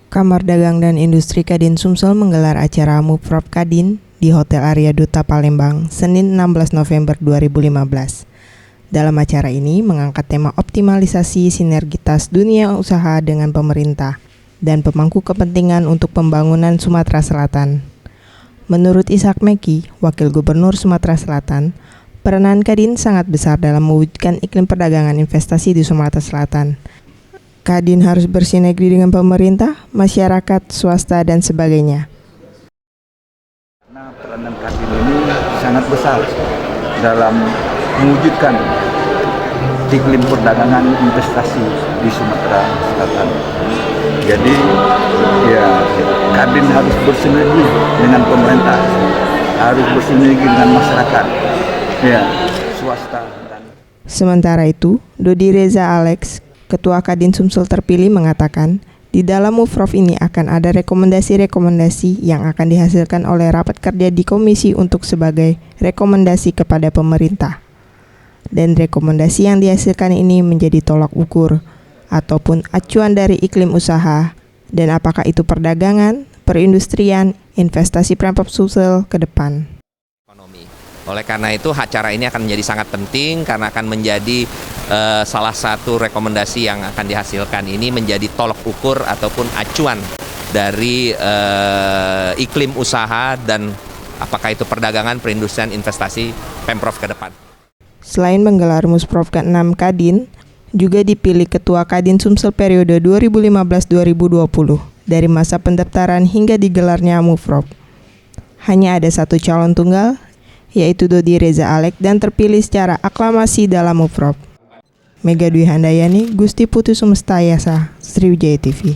Kamar Dagang dan Industri Kadin Sumsel menggelar acara Muprop Kadin di Hotel Arya Duta Palembang, Senin 16 November 2015. Dalam acara ini mengangkat tema optimalisasi sinergitas dunia usaha dengan pemerintah dan pemangku kepentingan untuk pembangunan Sumatera Selatan. Menurut Ishak Meki, Wakil Gubernur Sumatera Selatan, peranan Kadin sangat besar dalam mewujudkan iklim perdagangan investasi di Sumatera Selatan. Kadin harus bersinergi dengan pemerintah, masyarakat, swasta, dan sebagainya. Nah, peranan Kadin ini sangat besar dalam mewujudkan iklim perdagangan investasi di Sumatera Selatan. Jadi, Kadin harus bersinergi dengan pemerintah, harus bersinergi dengan masyarakat, swasta. Sementara itu, Dodi Reza Alex, Ketua Kadin Sumsel terpilih, mengatakan di dalam Muprop ini akan ada rekomendasi-rekomendasi yang akan dihasilkan oleh rapat kerja di komisi untuk sebagai rekomendasi kepada pemerintah. Dan rekomendasi yang dihasilkan ini menjadi tolak ukur ataupun acuan dari iklim usaha dan apakah itu perdagangan, perindustrian, investasi Pemprov Sumsel ke depan. Oleh karena itu acara ini akan menjadi sangat penting karena akan menjadi salah satu rekomendasi yang akan dihasilkan ini menjadi tolak ukur ataupun acuan dari iklim usaha dan apakah itu perdagangan, perindustrian, investasi Pemprov ke depan. Selain menggelar Muprop ke-6 Kadin, juga dipilih Ketua Kadin Sumsel periode 2015-2020 dari masa pendaftaran hingga digelarnya Muprop. Hanya ada satu calon tunggal, yaitu Dodi Reza Alex, dan terpilih secara aklamasi dalam Muprop. Mega Dwi Handayani, Gusti Putu Sumesta Yasa, Sriwijaya TV.